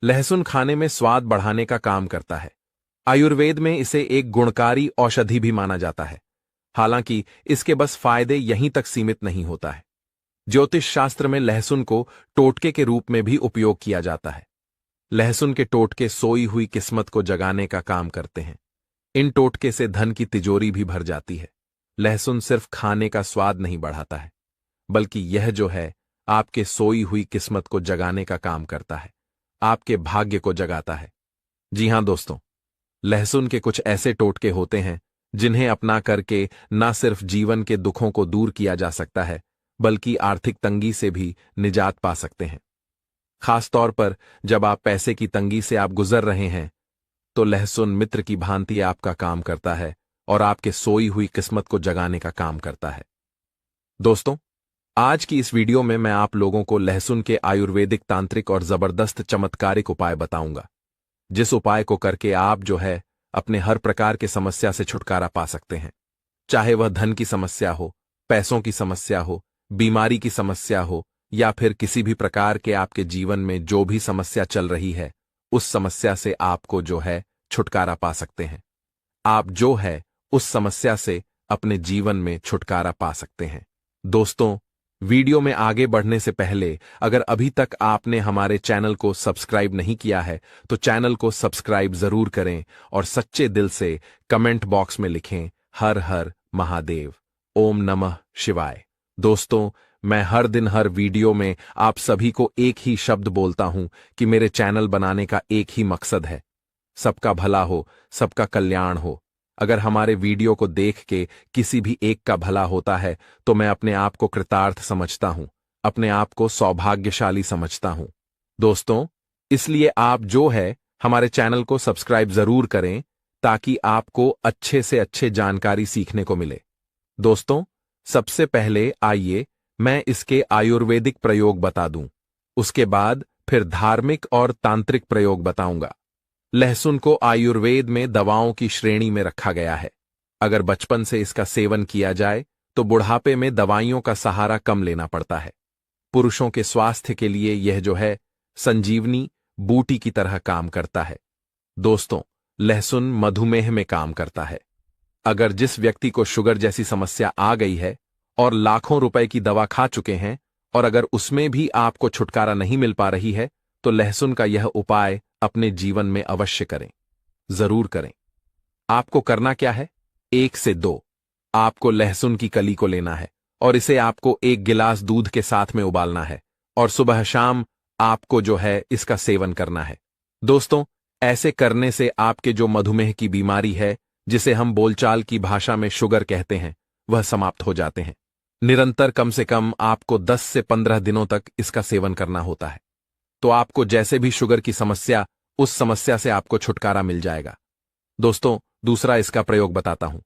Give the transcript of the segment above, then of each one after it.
लहसुन खाने में स्वाद बढ़ाने का काम करता है। आयुर्वेद में इसे एक गुणकारी औषधि भी माना जाता है। हालांकि इसके बस फायदे यहीं तक सीमित नहीं होता है। ज्योतिष शास्त्र में लहसुन को टोटके के रूप में भी उपयोग किया जाता है। लहसुन के टोटके सोई हुई किस्मत को जगाने का काम करते हैं। इन टोटके से धन की तिजोरी भी भर जाती है। लहसुन सिर्फ खाने का स्वाद नहीं बढ़ाता है, बल्कि यह जो है आपके सोई हुई किस्मत को जगाने का काम करता है, आपके भाग्य को जगाता है। जी हां दोस्तों, लहसुन के कुछ ऐसे टोटके होते हैं जिन्हें अपना करके न सिर्फ जीवन के दुखों को दूर किया जा सकता है, बल्कि आर्थिक तंगी से भी निजात पा सकते हैं। खासतौर पर जब आप पैसे की तंगी से आप गुजर रहे हैं, तो लहसुन मित्र की भांति आपका काम करता है और आपके सोई हुई किस्मत को जगाने का काम करता है। दोस्तों, आज की इस वीडियो में मैं आप लोगों को लहसुन के आयुर्वेदिक तांत्रिक और जबरदस्त चमत्कारिक उपाय बताऊंगा, जिस उपाय को करके आप जो है अपने हर प्रकार के समस्या से छुटकारा पा सकते हैं। चाहे वह धन की समस्या हो, पैसों की समस्या हो, बीमारी की समस्या हो, या फिर किसी भी प्रकार के आपके जीवन में जो भी समस्या चल रही है, उस समस्या से आपको जो है छुटकारा पा सकते हैं। आप जो है उस समस्या से अपने जीवन में छुटकारा पा सकते हैं। दोस्तों, वीडियो में आगे बढ़ने से पहले अगर अभी तक आपने हमारे चैनल को सब्सक्राइब नहीं किया है, तो चैनल को सब्सक्राइब जरूर करें और सच्चे दिल से कमेंट बॉक्स में लिखें हर हर महादेव, ओम नमः शिवाय। दोस्तों, मैं हर दिन हर वीडियो में आप सभी को एक ही शब्द बोलता हूं कि मेरे चैनल बनाने का एक ही मकसद है, सबका भला हो, सबका कल्याण हो। अगर हमारे वीडियो को देख के किसी भी एक का भला होता है, तो मैं अपने आप को कृतार्थ समझता हूं, अपने आप को सौभाग्यशाली समझता हूं। दोस्तों, इसलिए आप जो है हमारे चैनल को सब्सक्राइब जरूर करें, ताकि आपको अच्छे से अच्छे जानकारी सीखने को मिले। दोस्तों, सबसे पहले आइए मैं इसके आयुर्वेदिक प्रयोग बता दूं, उसके बाद फिर धार्मिक और तांत्रिक प्रयोग बताऊंगा। लहसुन को आयुर्वेद में दवाओं की श्रेणी में रखा गया है। अगर बचपन से इसका सेवन किया जाए तो बुढ़ापे में दवाइयों का सहारा कम लेना पड़ता है। पुरुषों के स्वास्थ्य के लिए यह जो है संजीवनी बूटी की तरह काम करता है। दोस्तों, लहसुन मधुमेह में काम करता है। अगर जिस व्यक्ति को शुगर जैसी समस्या आ गई है और लाखों रुपए की दवा खा चुके हैं, और अगर उसमें भी आपको छुटकारा नहीं मिल पा रही है, तो लहसुन का यह उपाय अपने जीवन में अवश्य करें, जरूर करें। आपको करना क्या है? 1 से 2 आपको लहसुन की कली को लेना है और इसे आपको 1 गिलास दूध के साथ में उबालना है, और सुबह शाम आपको जो है इसका सेवन करना है। दोस्तों, ऐसे करने से आपके जो मधुमेह की बीमारी है, जिसे हम बोलचाल की भाषा में शुगर कहते हैं, वह समाप्त हो जाते हैं। निरंतर कम से कम आपको 10 से 15 दिनों तक इसका सेवन करना होता है, तो आपको जैसे भी शुगर की समस्या, उस समस्या से आपको छुटकारा मिल जाएगा। दोस्तों, दूसरा इसका प्रयोग बताता हूं।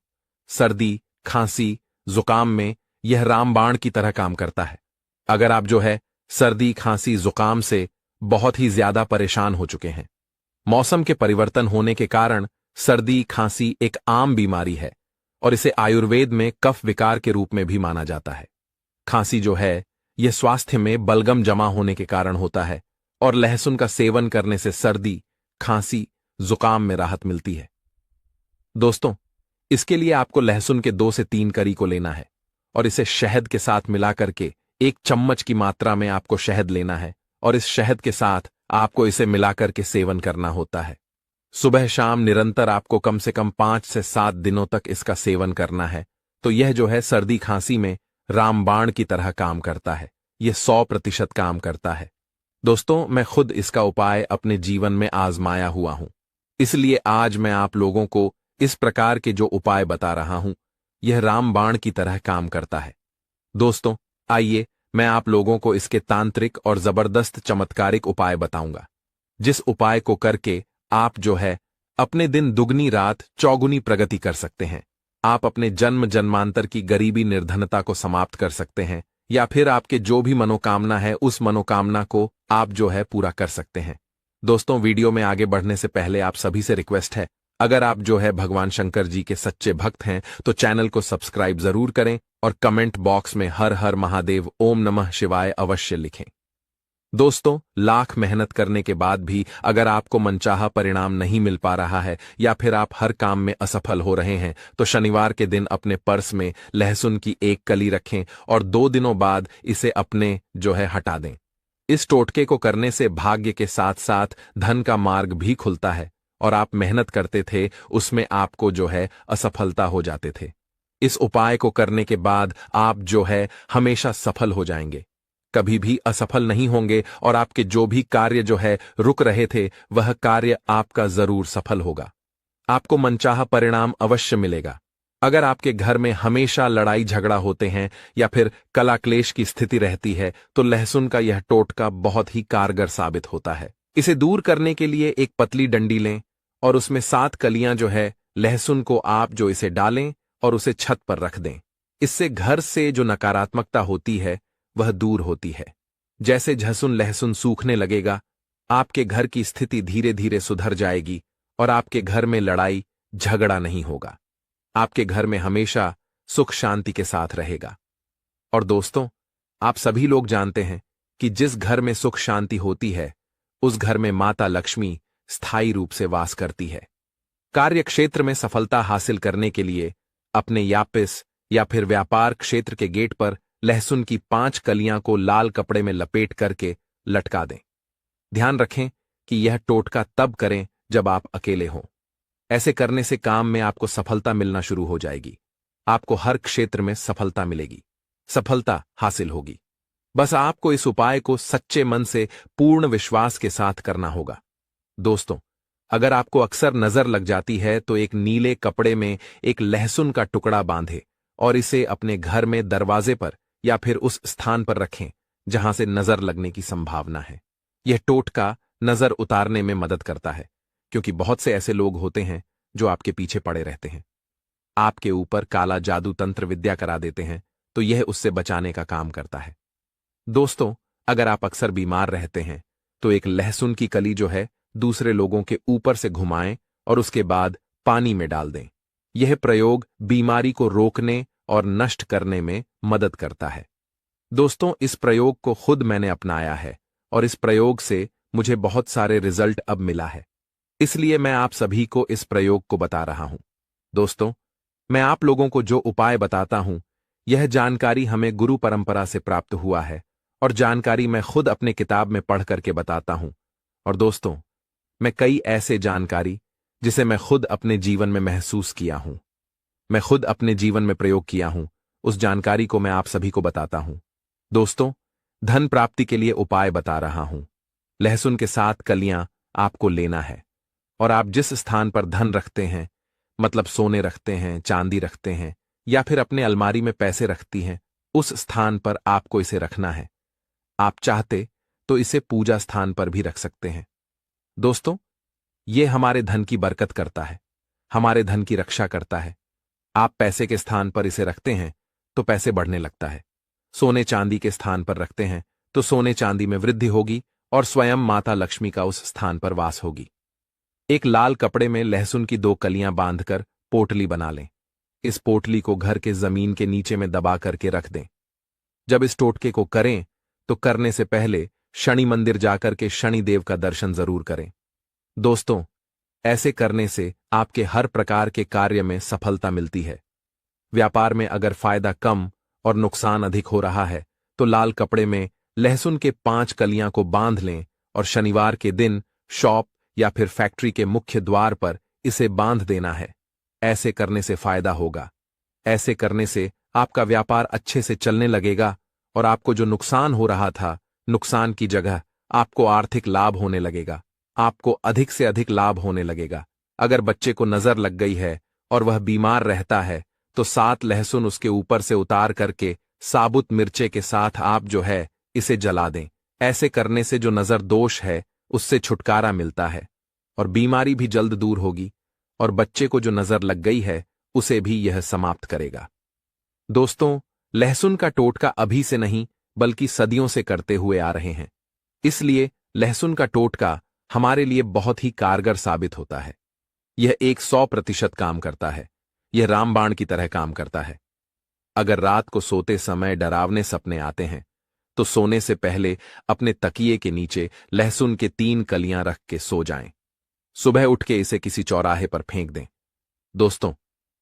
सर्दी, खांसी, जुकाम में यह रामबाण की तरह काम करता है। अगर आप जो है सर्दी, खांसी, जुकाम से बहुत ही ज्यादा परेशान हो चुके हैं, मौसम के परिवर्तन होने के कारण सर्दी, खांसी एक आम बीमारी है और इसे आयुर्वेद में कफ विकार के रूप में भी माना जाता है। खांसी जो है यह स्वास्थ्य में बलगम जमा होने के कारण होता है, और लहसुन का सेवन करने से सर्दी, खांसी, जुकाम में राहत मिलती है। दोस्तों, इसके लिए आपको लहसुन के 2 से 3 करी को लेना है और इसे शहद के साथ मिलाकर के 1 चम्मच की मात्रा में आपको शहद लेना है, और इस शहद के साथ आपको इसे मिलाकर के सेवन करना होता है। सुबह शाम निरंतर आपको कम से कम 5 से 7 दिनों तक इसका सेवन करना है। तो यह जो है सर्दी, खांसी में रामबाण की तरह काम करता है। यह 100% काम करता है। दोस्तों, मैं खुद इसका उपाय अपने जीवन में आजमाया हुआ हूं, इसलिए आज मैं आप लोगों को इस प्रकार के जो उपाय बता रहा हूं, यह रामबाण की तरह काम करता है। दोस्तों, आइए मैं आप लोगों को इसके तांत्रिक और जबरदस्त चमत्कारिक उपाय बताऊंगा, जिस उपाय को करके आप जो है अपने दिन दुगनी रात चौगुनी प्रगति कर सकते हैं। आप अपने जन्म जन्मांतर की गरीबी निर्धनता को समाप्त कर सकते हैं, या फिर आपके जो भी मनोकामना है, उस मनोकामना को आप जो है पूरा कर सकते हैं। दोस्तों, वीडियो में आगे बढ़ने से पहले आप सभी से रिक्वेस्ट है, अगर आप जो है भगवान शंकर जी के सच्चे भक्त हैं, तो चैनल को सब्सक्राइब जरूर करें और कमेंट बॉक्स में हर हर महादेव, ओम नमः शिवाय अवश्य लिखें। दोस्तों, लाख मेहनत करने के बाद भी अगर आपको मनचाहा परिणाम नहीं मिल पा रहा है या फिर आप हर काम में असफल हो रहे हैं, तो शनिवार के दिन अपने पर्स में लहसुन की एक कली रखें और 2 दिनों बाद इसे अपने हटा दें। इस टोटके को करने से भाग्य के साथ साथ धन का मार्ग भी खुलता है और आप मेहनत करते थे उसमें आपको असफलता हो जाते थे। इस उपाय को करने के बाद आप हमेशा सफल हो जाएंगे, कभी भी असफल नहीं होंगे और आपके जो भी कार्य रुक रहे थे वह कार्य आपका जरूर सफल होगा। आपको मनचाहा परिणाम अवश्य मिलेगा। अगर आपके घर में हमेशा लड़ाई झगड़ा होते हैं या फिर कला क्लेश की स्थिति रहती है तो लहसुन का यह टोटका बहुत ही कारगर साबित होता है। इसे दूर करने के लिए एक पतली डंडी लें और उसमें 7 कलियां लहसुन को आप इसे डालें और उसे छत पर रख दें। इससे घर से जो नकारात्मकता होती है वह दूर होती है। जैसे झसुन लहसुन सूखने लगेगा, आपके घर की स्थिति धीरे धीरे सुधर जाएगी और आपके घर में लड़ाई झगड़ा नहीं होगा। आपके घर में हमेशा सुख शांति के साथ रहेगा। और दोस्तों, आप सभी लोग जानते हैं कि जिस घर में सुख शांति होती है उस घर में माता लक्ष्मी स्थायी रूप से वास करती है। कार्य क्षेत्र में सफलता हासिल करने के लिए अपने यापिस या फिर व्यापार क्षेत्र के गेट पर लहसुन की 5 कलियां को लाल कपड़े में लपेट करके लटका दें। ध्यान रखें कि यह टोटका तब करें जब आप अकेले हों। ऐसे करने से काम में आपको सफलता मिलना शुरू हो जाएगी। आपको हर क्षेत्र में सफलता मिलेगी, सफलता हासिल होगी। बस आपको इस उपाय को सच्चे मन से पूर्ण विश्वास के साथ करना होगा। दोस्तों, अगर आपको अक्सर नजर लग जाती है तो एक नीले कपड़े में एक लहसुन का टुकड़ा बांधे और इसे अपने घर में दरवाजे पर या फिर उस स्थान पर रखें जहां से नजर लगने की संभावना है। यह टोटका नजर उतारने में मदद करता है, क्योंकि बहुत से ऐसे लोग होते हैं जो आपके पीछे पड़े रहते हैं, आपके ऊपर काला जादू तंत्र विद्या करा देते हैं, तो यह उससे बचाने का काम करता है। दोस्तों, अगर आप अक्सर बीमार रहते हैं तो एक लहसुन की कली दूसरे लोगों के ऊपर से घुमाएं और उसके बाद पानी में डाल दें। यह प्रयोग बीमारी को रोकने और नष्ट करने में मदद करता है। दोस्तों, इस प्रयोग को खुद मैंने अपनाया है और इस प्रयोग से मुझे बहुत सारे रिजल्ट अब मिला है, इसलिए मैं आप सभी को इस प्रयोग को बता रहा हूं। दोस्तों, मैं आप लोगों को जो उपाय बताता हूं, यह जानकारी हमें गुरु परंपरा से प्राप्त हुआ है और जानकारी मैं खुद अपने किताब में पढ़ करके बताता हूं। और दोस्तों, मैं कई ऐसे जानकारी जिसे मैं खुद अपने जीवन में महसूस किया हूं, मैं खुद अपने जीवन में प्रयोग किया हूं, उस जानकारी को मैं आप सभी को बताता हूं। दोस्तों, धन प्राप्ति के लिए उपाय बता रहा हूं। लहसुन के 7 कलियां आपको लेना है और आप जिस स्थान पर धन रखते हैं, मतलब सोने रखते हैं, चांदी रखते हैं या फिर अपने अलमारी में पैसे रखती हैं, उस स्थान पर आपको इसे रखना है। आप चाहते तो इसे पूजा स्थान पर भी रख सकते हैं। दोस्तों, यह हमारे धन की बरकत करता है, हमारे धन की रक्षा करता है। आप पैसे के स्थान पर इसे रखते हैं तो पैसे बढ़ने लगता है। सोने चांदी के स्थान पर रखते हैं तो सोने चांदी में वृद्धि होगी और स्वयं माता लक्ष्मी का उस स्थान पर वास होगी। एक लाल कपड़े में लहसुन की 2 कलियां बांधकर पोटली बना लें। इस पोटली को घर के जमीन के नीचे में दबा करके रख दें। जब इस टोटके को करें तो करने से पहले शनि मंदिर जाकर के शनि देव का दर्शन जरूर करें। दोस्तों, ऐसे करने से आपके हर प्रकार के कार्य में सफलता मिलती है। व्यापार में अगर फायदा कम और नुकसान अधिक हो रहा है तो लाल कपड़े में लहसुन के 5 कलियां को बांध लें और शनिवार के दिन शॉप या फिर फैक्ट्री के मुख्य द्वार पर इसे बांध देना है। ऐसे करने से फायदा होगा। ऐसे करने से आपका व्यापार अच्छे से चलने लगेगा और आपको जो नुकसान हो रहा था, नुकसान की जगह आपको आर्थिक लाभ होने लगेगा। आपको अधिक से अधिक लाभ होने लगेगा। अगर बच्चे को नजर लग गई है और वह बीमार रहता है तो 7 लहसुन उसके ऊपर से उतार करके साबुत मिर्चे के साथ आप इसे जला दें। ऐसे करने से जो नजर दोष है उससे छुटकारा मिलता है और बीमारी भी जल्द दूर होगी और बच्चे को जो नजर लग गई है उसे भी यह समाप्त करेगा। दोस्तों, लहसुन का टोटका अभी से नहीं बल्कि सदियों से करते हुए आ रहे हैं, इसलिए लहसुन का टोटका हमारे लिए बहुत ही कारगर साबित होता है। यह 100% काम करता है। यह रामबाण की तरह काम करता है। अगर रात को सोते समय डरावने सपने आते हैं तो सोने से पहले अपने तकिए के नीचे लहसुन के 3 कलियां रख के सो जाएं। सुबह उठ के इसे किसी चौराहे पर फेंक दें। दोस्तों,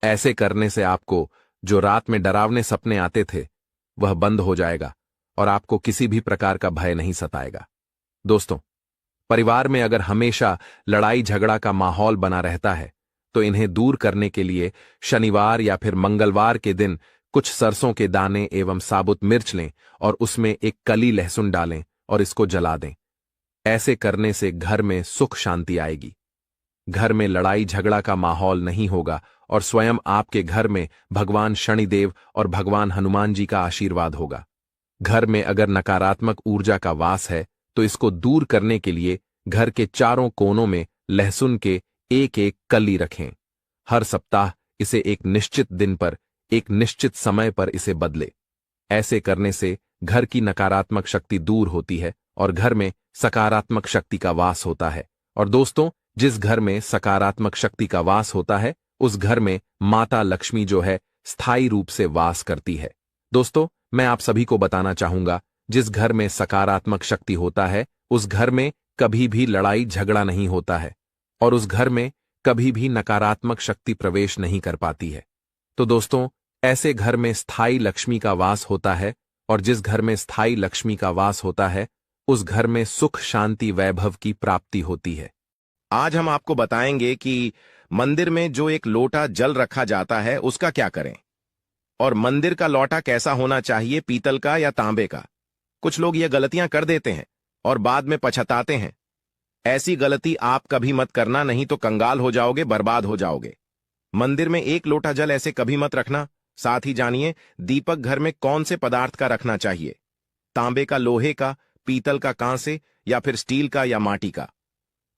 ऐसे करने से आपको जो रात में डरावने सपने आते थे वह बंद हो जाएगा और आपको किसी भी प्रकार का भय नहीं सताएगा। दोस्तों, परिवार में अगर हमेशा लड़ाई झगड़ा का माहौल बना रहता है तो इन्हें दूर करने के लिए शनिवार या फिर मंगलवार के दिन कुछ सरसों के दाने एवं साबुत मिर्च लें और उसमें एक कली लहसुन डालें और इसको जला दें। ऐसे करने से घर में सुख शांति आएगी, घर में लड़ाई झगड़ा का माहौल नहीं होगा और स्वयं आपके घर में भगवान शनिदेव और भगवान हनुमान जी का आशीर्वाद होगा। घर में अगर नकारात्मक ऊर्जा का वास है तो इसको दूर करने के लिए घर के चारों कोनों में लहसुन के एक एक कली रखें। हर सप्ताह इसे एक निश्चित दिन पर एक निश्चित समय पर इसे बदले। ऐसे करने से घर की नकारात्मक शक्ति दूर होती है और घर में सकारात्मक शक्ति का वास होता है। और दोस्तों, जिस घर में सकारात्मक शक्ति का वास होता है उस घर में माता लक्ष्मी जो है स्थायी रूप से वास करती है। दोस्तों, मैं आप सभी को बताना चाहूंगा, जिस घर में सकारात्मक शक्ति होता है उस घर में कभी भी लड़ाई झगड़ा नहीं होता है और उस घर में कभी भी नकारात्मक शक्ति प्रवेश नहीं कर पाती है। तो दोस्तों, ऐसे घर में स्थायी लक्ष्मी का वास होता है और जिस घर में स्थायी लक्ष्मी का वास होता है उस घर में सुख शांति वैभव की प्राप्ति होती है। आज हम आपको बताएंगे कि मंदिर में जो एक लोटा जल रखा जाता है उसका क्या करें और मंदिर का लोटा कैसा होना चाहिए, पीतल का या तांबे का। कुछ लोग ये गलतियां कर देते हैं और बाद में पछताते हैं। ऐसी गलती आप कभी मत करना, नहीं तो कंगाल हो जाओगे, बर्बाद हो जाओगे। मंदिर में एक लोटा जल ऐसे कभी मत रखना। साथ ही जानिए दीपक घर में कौन से पदार्थ का रखना चाहिए, तांबे का, लोहे का, पीतल का, कांसे या फिर स्टील का या माटी का।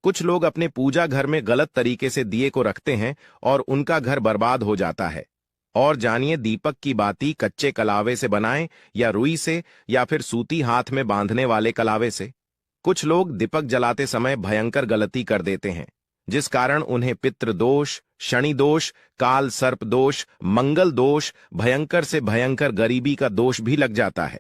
कुछ लोग अपने पूजा घर में गलत तरीके से दिए को रखते हैं और उनका घर बर्बाद हो जाता है। और जानिए दीपक की बाती कच्चे कलावे से बनाएं या रुई से या फिर सूती हाथ में बांधने वाले कलावे से। कुछ लोग दीपक जलाते समय भयंकर गलती कर देते हैं जिस कारण उन्हें पितृ दोष, शनि दोष, काल सर्प दोष, मंगल दोष, भयंकर से भयंकर गरीबी का दोष भी लग जाता है।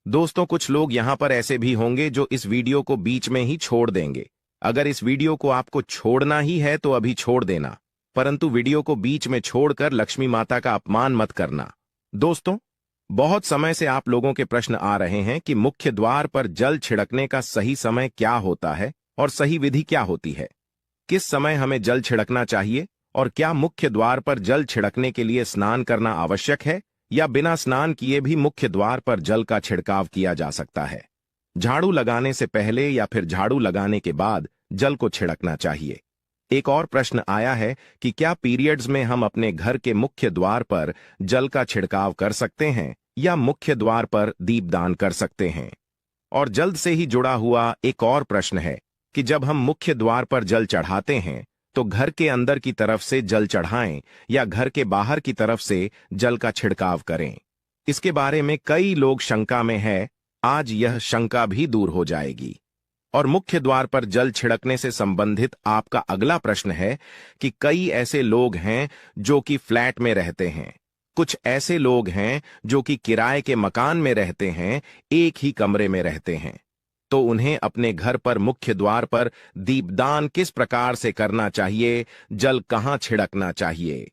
दोस्तों, कुछ लोग यहां पर ऐसे भी होंगे जो इस वीडियो को बीच में ही छोड़ देंगे। अगर इस वीडियो को आपको छोड़ना ही है तो अभी छोड़ देना, परंतु वीडियो को बीच में छोड़कर लक्ष्मी माता का अपमान मत करना। दोस्तों, बहुत समय से आप लोगों के प्रश्न आ रहे हैं कि मुख्य द्वार पर जल छिड़कने का सही समय क्या होता है और सही विधि क्या होती है। किस समय हमें जल छिड़कना चाहिए और क्या मुख्य द्वार पर जल छिड़कने के लिए स्नान करना आवश्यक है या बिना स्नान किए भी मुख्य द्वार पर जल का छिड़काव किया जा सकता है। झाड़ू लगाने से पहले या फिर झाड़ू लगाने के बाद जल को छिड़कना चाहिए। एक और प्रश्न आया है कि क्या पीरियड्स में हम अपने घर के मुख्य द्वार पर जल का छिड़काव कर सकते हैं या मुख्य द्वार पर दीपदान कर सकते हैं। और जल्द से ही जुड़ा हुआ एक और प्रश्न है कि जब हम मुख्य द्वार पर जल चढ़ाते हैं तो घर के अंदर की तरफ से जल चढ़ाएं या घर के बाहर की तरफ से जल का छिड़काव करें। इसके बारे में कई लोग शंका में है। आज यह शंका भी दूर हो जाएगी। और मुख्य द्वार पर जल छिड़कने से संबंधित आपका अगला प्रश्न है कि कई ऐसे लोग हैं जो कि फ्लैट में रहते हैं, कुछ ऐसे लोग हैं जो कि किराए के मकान में रहते हैं, एक ही कमरे में रहते हैं, तो उन्हें अपने घर पर मुख्य द्वार पर दीपदान किस प्रकार से करना चाहिए, जल कहां छिड़कना चाहिए।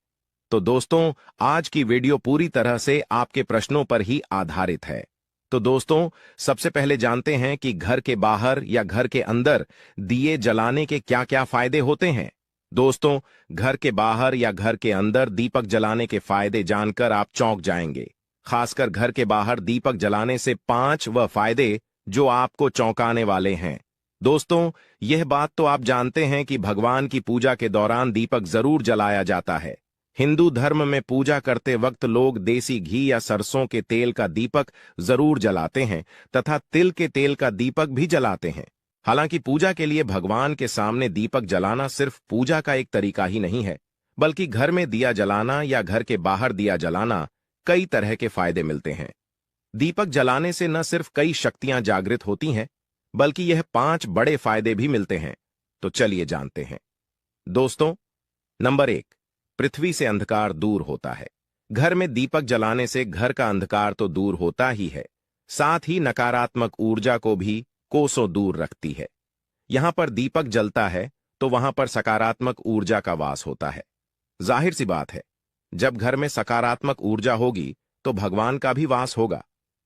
तो दोस्तों, आज की वीडियो पूरी तरह से आपके प्रश्नों पर ही आधारित है। तो दोस्तों, सबसे पहले जानते हैं कि घर के बाहर या घर के अंदर दिए जलाने के क्या क्या फायदे होते हैं। दोस्तों, घर के बाहर या घर के अंदर दीपक जलाने के फायदे जानकर आप चौंक जाएंगे। खासकर घर के बाहर दीपक जलाने से 5 वह फायदे जो आपको चौंकाने वाले हैं। दोस्तों, यह बात तो आप जानते हैं कि भगवान की पूजा के दौरान दीपक जरूर जलाया जाता है। हिंदू धर्म में पूजा करते वक्त लोग देसी घी या सरसों के तेल का दीपक जरूर जलाते हैं तथा तिल के तेल का दीपक भी जलाते हैं। हालांकि पूजा के लिए भगवान के सामने दीपक जलाना सिर्फ पूजा का एक तरीका ही नहीं है, बल्कि घर में दिया जलाना या घर के बाहर दिया जलाना कई तरह के फायदे मिलते हैं। दीपक जलाने से न सिर्फ कई शक्तियां जागृत होती हैं, बल्कि यह 5 बड़े फायदे भी मिलते हैं। तो चलिए जानते हैं। दोस्तों, नंबर 1, पृथ्वी से अंधकार दूर होता है। घर में दीपक जलाने से घर का अंधकार तो दूर होता ही है, साथ ही नकारात्मक ऊर्जा को भी कोसों दूर रखती है। यहां पर दीपक जलता है तो वहां पर सकारात्मक ऊर्जा का वास होता है। जाहिर सी बात है, जब घर में सकारात्मक ऊर्जा होगी तो भगवान का भी वास होगा।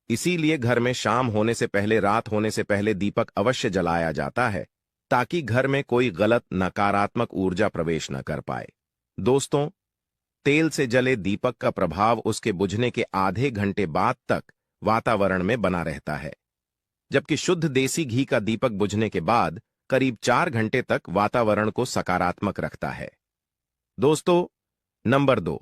इसीलिए घर में शाम होने से पहले, रात होने से पहले दीपक अवश्य जलाया जाता है, ताकि घर में कोई गलत नकारात्मक ऊर्जा प्रवेश न कर पाए। दोस्तों, तेल से जले दीपक का प्रभाव उसके बुझने के आधे घंटे बाद तक वातावरण में बना रहता है, जबकि शुद्ध देसी घी का दीपक बुझने के बाद करीब 4 घंटे तक वातावरण को सकारात्मक रखता है। दोस्तों, नंबर 2,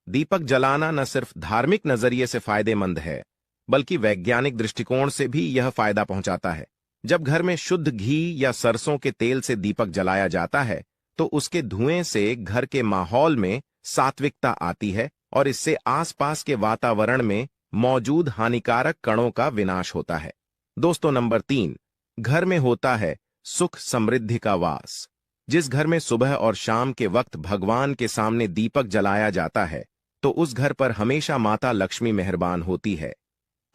दीपक जलाना न सिर्फ धार्मिक नजरिए से फायदेमंद है, बल्कि वैज्ञानिक दृष्टिकोण से भी यह फायदा पहुंचाता है। जब घर में शुद्ध घी या सरसों के तेल से दीपक जलाया जाता है तो उसके धुएं से घर के माहौल में सात्विकता आती है और इससे आसपास के वातावरण में मौजूद हानिकारक कणों का विनाश होता है। दोस्तों, नंबर 3, घर में होता है सुख समृद्धि का वास। जिस घर में सुबह और शाम के वक्त भगवान के सामने दीपक जलाया जाता है तो उस घर पर हमेशा माता लक्ष्मी मेहरबान होती है।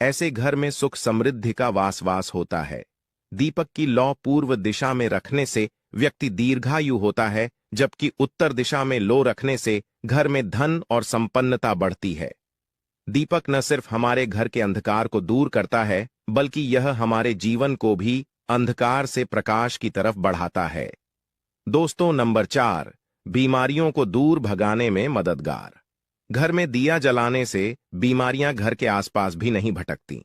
ऐसे घर में सुख समृद्धि का वास होता है। दीपक की लौ पूर्व दिशा में रखने से व्यक्ति दीर्घायु होता है, जबकि उत्तर दिशा में लौ रखने से घर में धन और संपन्नता बढ़ती है। दीपक न सिर्फ हमारे घर के अंधकार को दूर करता है, बल्कि यह हमारे जीवन को भी अंधकार से प्रकाश की तरफ बढ़ाता है। दोस्तों, नंबर 4, बीमारियों को दूर भगाने में मददगार। घर में दिया जलाने से बीमारियां घर के आसपास भी नहीं भटकती।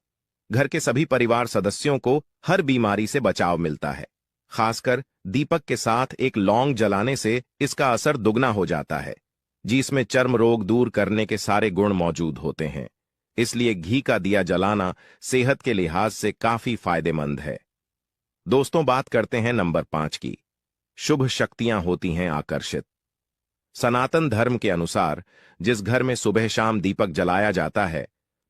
घर के सभी परिवार सदस्यों को हर बीमारी से बचाव मिलता है। खासकर दीपक के साथ एक लौंग जलाने से इसका असर दुगना हो जाता है, जिसमें चर्म रोग दूर करने के सारे गुण मौजूद होते हैं। इसलिए घी का दिया जलाना सेहत के लिहाज से काफी फायदेमंद है। दोस्तों, बात करते हैं नंबर 5 की। शुभ शक्तियां होती हैं आकर्षित। सनातन धर्म के अनुसार जिस घर में सुबह शाम दीपक जलाया जाता है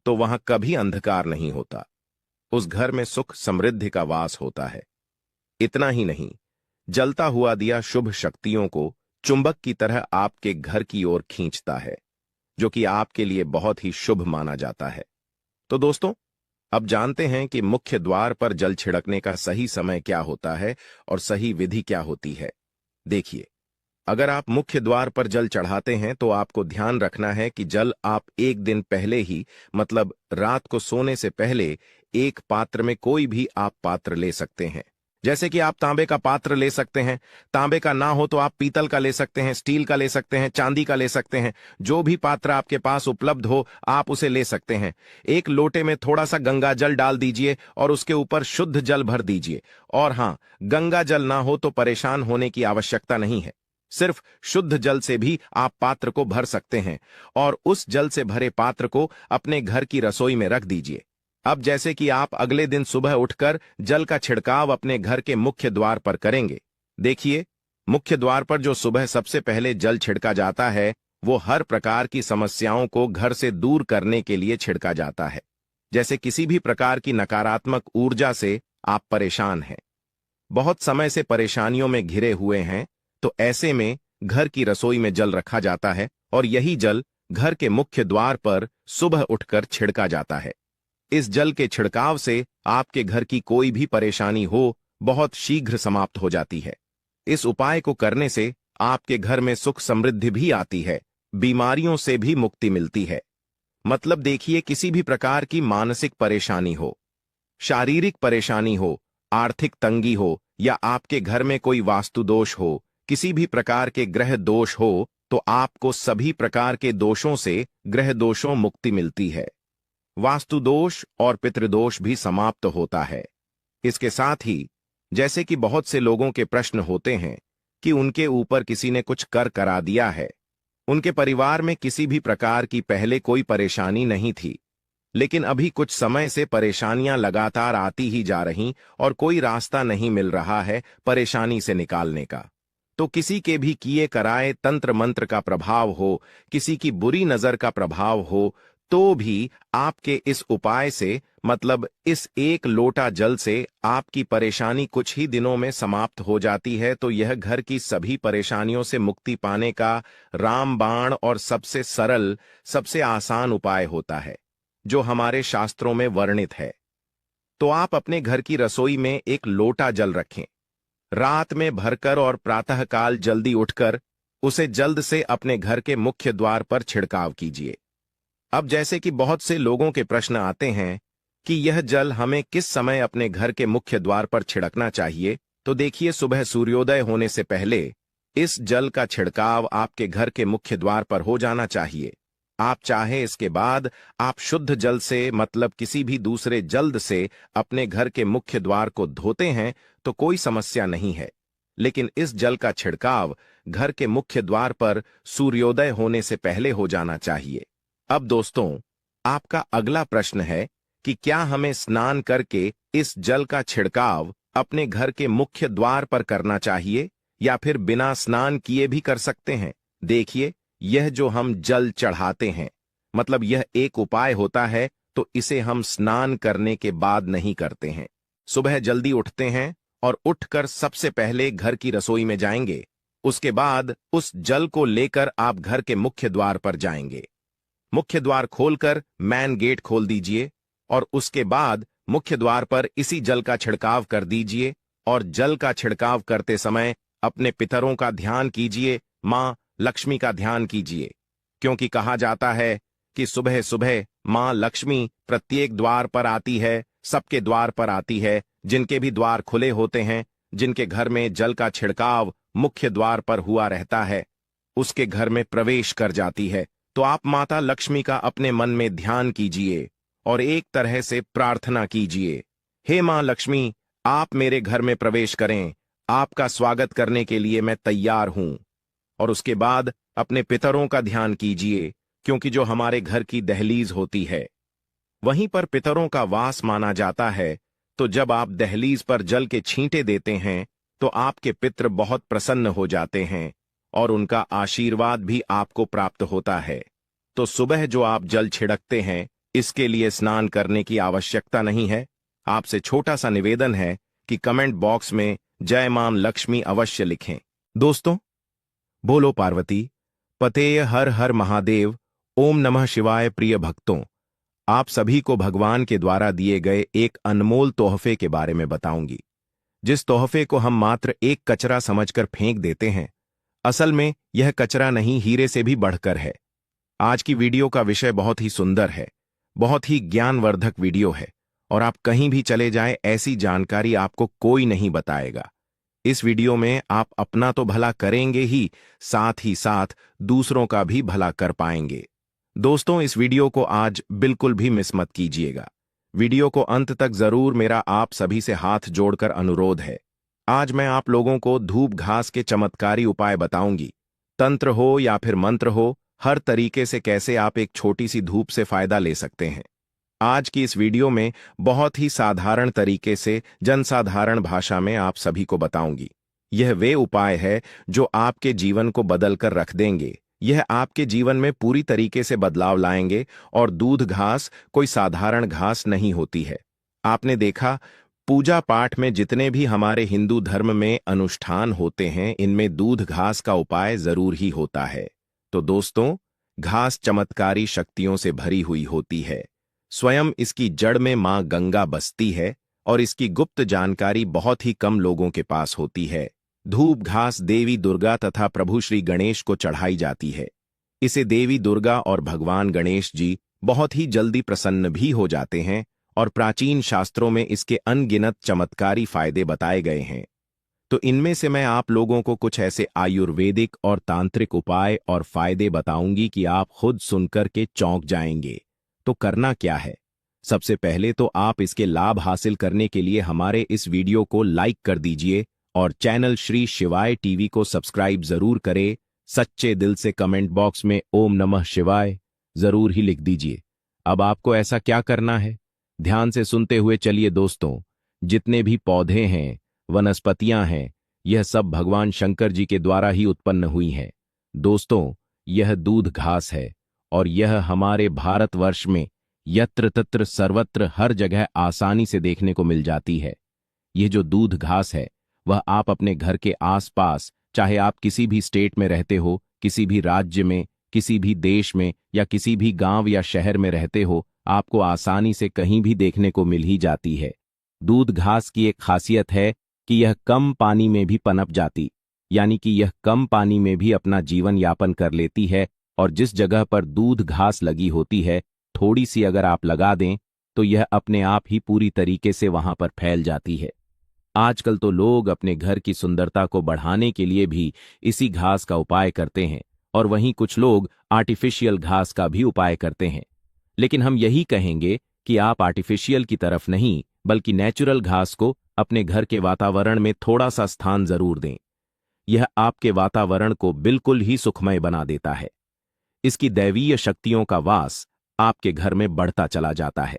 तो वहां कभी अंधकार नहीं होता। उस घर में सुख समृद्धि का वास होता है। इतना ही नहीं, जलता हुआ दिया शुभ शक्तियों को चुंबक की तरह आपके घर की ओर खींचता है, जो कि आपके लिए बहुत ही शुभ माना जाता है। तो दोस्तों, अब जानते हैं कि मुख्य द्वार पर जल छिड़कने का सही समय क्या होता है और सही विधि क्या होती है। देखिए, अगर आप मुख्य द्वार पर जल चढ़ाते हैं तो आपको ध्यान रखना है कि जल आप एक दिन पहले ही, मतलब रात को सोने से पहले, एक पात्र में, कोई भी आप पात्र ले सकते हैं। जैसे कि आप तांबे का पात्र ले सकते हैं, तांबे का ना हो तो आप पीतल का ले सकते हैं, स्टील का ले सकते हैं, चांदी का ले सकते हैं। जो भी पात्र आपके पास उपलब्ध हो आप उसे ले सकते हैं। एक लोटे में थोड़ा सा गंगा जल डाल दीजिए और उसके ऊपर शुद्ध जल भर दीजिए। और हां, गंगा जल ना हो तो परेशान होने की आवश्यकता नहीं है। सिर्फ शुद्ध जल से भी आप पात्र को भर सकते हैं और उस जल से भरे पात्र को अपने घर की रसोई में रख दीजिए। अब जैसे कि आप अगले दिन सुबह उठकर जल का छिड़काव अपने घर के मुख्य द्वार पर करेंगे। देखिए, मुख्य द्वार पर जो सुबह सबसे पहले जल छिड़का जाता है वो हर प्रकार की समस्याओं को घर से दूर करने के लिए छिड़का जाता है। जैसे किसी भी प्रकार की नकारात्मक ऊर्जा से आप परेशान हैं, बहुत समय से परेशानियों में घिरे हुए हैं, तो ऐसे में घर की रसोई में जल रखा जाता है और यही जल घर के मुख्य द्वार पर सुबह उठकर छिड़का जाता है। इस जल के छिड़काव से आपके घर की कोई भी परेशानी हो बहुत शीघ्र समाप्त हो जाती है। इस उपाय को करने से आपके घर में सुख समृद्धि भी आती है, बीमारियों से भी मुक्ति मिलती है। मतलब देखिए, किसी भी प्रकार की मानसिक परेशानी हो, शारीरिक परेशानी हो, आर्थिक तंगी हो या आपके घर में कोई वास्तु दोष हो, किसी भी प्रकार के ग्रह दोष हो, तो आपको सभी प्रकार के दोषों से, ग्रह दोषों, मुक्ति मिलती है। वास्तु दोष और पितृदोष भी समाप्त होता है। इसके साथ ही जैसे कि बहुत से लोगों के प्रश्न होते हैं कि उनके ऊपर किसी ने कुछ कर करा दिया है, उनके परिवार में किसी भी प्रकार की पहले कोई परेशानी नहीं थी, लेकिन अभी कुछ समय से परेशानियां लगातार आती ही जा रही और कोई रास्ता नहीं मिल रहा है परेशानी से निकालने का। तो किसी के भी किए कराए तंत्र मंत्र का प्रभाव हो, किसी की बुरी नजर का प्रभाव हो, तो भी आपके इस उपाय से, मतलब इस एक लोटा जल से, आपकी परेशानी कुछ ही दिनों में समाप्त हो जाती है। तो यह घर की सभी परेशानियों से मुक्ति पाने का रामबाण और सबसे सरल, सबसे आसान उपाय होता है, जो हमारे शास्त्रों में वर्णित है। तो आप अपने घर की रसोई में एक लोटा जल रखें। रात में भरकर और प्रातःकाल जल्दी उठकर उसे जल्द से अपने घर के मुख्य द्वार पर छिड़काव कीजिए। अब जैसे कि बहुत से लोगों के प्रश्न आते हैं कि यह जल हमें किस समय अपने घर के मुख्य द्वार पर छिड़कना चाहिए, तो देखिए, सुबह सूर्योदय होने से पहले इस जल का छिड़काव आपके घर के मुख्य द्वार पर हो जाना चाहिए। आप चाहे इसके बाद आप शुद्ध जल से मतलब किसी भी दूसरे जल्द से अपने घर के मुख्य द्वार को धोते हैं तो कोई समस्या नहीं है, लेकिन इस जल का छिड़काव घर के मुख्य द्वार पर सूर्योदय होने से पहले हो जाना चाहिए। अब दोस्तों, आपका अगला प्रश्न है कि क्या हमें स्नान करके इस जल का छिड़काव अपने घर के मुख्य द्वार पर करना चाहिए या फिर बिना स्नान किए भी कर सकते हैं। देखिए, यह जो हम जल चढ़ाते हैं, मतलब यह एक उपाय होता है, तो इसे हम स्नान करने के बाद नहीं करते हैं। सुबह जल्दी उठते हैं और उठकर सबसे पहले घर की रसोई में जाएंगे। उसके बाद उस जल को लेकर आप घर के मुख्य द्वार पर जाएंगे। मुख्य द्वार खोलकर मैन गेट खोल दीजिए और उसके बाद मुख्य द्वार पर इसी जल का छिड़काव कर दीजिए और जल का छिड़काव करते समय अपने पितरों का ध्यान कीजिए, मां लक्ष्मी का ध्यान कीजिए, क्योंकि कहा जाता है कि सुबह सुबह मां लक्ष्मी प्रत्येक द्वार पर आती है, सबके द्वार पर आती है, जिनके भी द्वार खुले होते हैं, जिनके घर में जल का छिड़काव मुख्य द्वार पर हुआ रहता है, उसके घर में प्रवेश कर जाती है। तो आप माता लक्ष्मी का अपने मन में ध्यान कीजिए और एक तरह से प्रार्थना कीजिए, हे मां लक्ष्मी, आप मेरे घर में प्रवेश करें, आपका स्वागत करने के लिए मैं तैयार हूं। और उसके बाद अपने पितरों का ध्यान कीजिए, क्योंकि जो हमारे घर की दहलीज होती है वहीं पर पितरों का वास माना जाता है। तो जब आप दहलीज पर जल के छींटे देते हैं तो आपके पितृ बहुत प्रसन्न हो जाते हैं और उनका आशीर्वाद भी आपको प्राप्त होता है। तो सुबह जो आप जल छिड़कते हैं, इसके लिए स्नान करने की आवश्यकता नहीं है। आपसे छोटा सा निवेदन है कि कमेंट बॉक्स में जय मां लक्ष्मी अवश्य लिखें। दोस्तों, बोलो पार्वती पतेय हर हर महादेव, ओम नमः शिवाय। प्रिय भक्तों, आप सभी को भगवान के द्वारा दिए गए एक अनमोल तोहफे के बारे में बताऊंगी, जिस तोहफे को हम मात्र एक कचरा समझकर फेंक देते हैं, असल में यह कचरा नहीं, हीरे से भी बढ़कर है। आज की वीडियो का विषय बहुत ही सुंदर है, बहुत ही ज्ञानवर्धक वीडियो है और आप कहीं भी चले जाएं, ऐसी जानकारी आपको कोई नहीं बताएगा। इस वीडियो में आप अपना तो भला करेंगे ही साथ दूसरों का भी भला कर पाएंगे। दोस्तों, इस वीडियो को आज बिल्कुल भी मिस मत कीजिएगा। वीडियो को अंत तक जरूर, मेरा आप सभी से हाथ जोड़कर अनुरोध है। आज मैं आप लोगों को धूप घास के चमत्कारी उपाय बताऊंगी। तंत्र हो या फिर मंत्र हो, हर तरीके से कैसे आप एक छोटी सी धूप से फायदा ले सकते हैं। आज की इस वीडियो में बहुत ही साधारण तरीके से जनसाधारण भाषा में आप सभी को बताऊंगी। यह वे उपाय है जो आपके जीवन को बदलकर रख देंगे। यह आपके जीवन में पूरी तरीके से बदलाव लाएंगे और दूध घास कोई साधारण घास नहीं होती है। आपने देखा, पूजा पाठ में जितने भी हमारे हिंदू धर्म में अनुष्ठान होते हैं, इनमें दूध घास का उपाय जरूर ही होता है। तो दोस्तों, घास चमत्कारी शक्तियों से भरी हुई होती है। स्वयं इसकी जड़ में मां गंगा बसती है और इसकी गुप्त जानकारी बहुत ही कम लोगों के पास होती है। धूप घास देवी दुर्गा तथा प्रभु श्री गणेश को चढ़ाई जाती है। इसे देवी दुर्गा और भगवान गणेश जी बहुत ही जल्दी प्रसन्न भी हो जाते हैं और प्राचीन शास्त्रों में इसके अनगिनत चमत्कारी फायदे बताए गए हैं। तो इनमें से मैं आप लोगों को कुछ ऐसे आयुर्वेदिक और तांत्रिक उपाय और फायदे बताऊंगी कि आप खुद सुनकर के चौंक जाएंगे। तो करना क्या है? सबसे पहले तो आप इसके लाभ हासिल करने के लिए हमारे इस वीडियो को लाइक कर दीजिए और चैनल श्री शिवाय टीवी को सब्सक्राइब जरूर करें। सच्चे दिल से कमेंट बॉक्स में ओम नमः शिवाय जरूर ही लिख दीजिए। अब आपको ऐसा क्या करना है, ध्यान से सुनते हुए चलिए। दोस्तों, जितने भी पौधे हैं, वनस्पतियां हैं, यह सब भगवान शंकर जी के द्वारा ही उत्पन्न हुई हैं। दोस्तों, यह दूध घास है और यह हमारे भारतवर्ष में यत्र तत्र सर्वत्र हर जगह आसानी से देखने को मिल जाती है। यह जो दूध घास है वह आप अपने घर के आसपास, चाहे आप किसी भी स्टेट में रहते हो, किसी भी राज्य में, किसी भी देश में या किसी भी गांव या शहर में रहते हो, आपको आसानी से कहीं भी देखने को मिल ही जाती है। दूध घास की एक खासियत है कि यह कम पानी में भी पनप जाती, यानी कि यह कम पानी में भी अपना जीवन यापन कर लेती है, और जिस जगह पर दूध घास लगी होती है, थोड़ी सी अगर आप लगा दें तो यह अपने आप ही पूरी तरीके से वहां पर फैल जाती है। आजकल तो लोग अपने घर की सुंदरता को बढ़ाने के लिए भी इसी घास का उपाय करते हैं, और वहीं कुछ लोग आर्टिफिशियल घास का भी उपाय करते हैं। लेकिन हम यही कहेंगे कि आप आर्टिफिशियल की तरफ नहीं बल्कि नेचुरल घास को अपने घर के वातावरण में थोड़ा सा स्थान जरूर दें। यह आपके वातावरण को बिल्कुल ही सुखमय बना देता है। इसकी दैवीय शक्तियों का वास आपके घर में बढ़ता चला जाता है।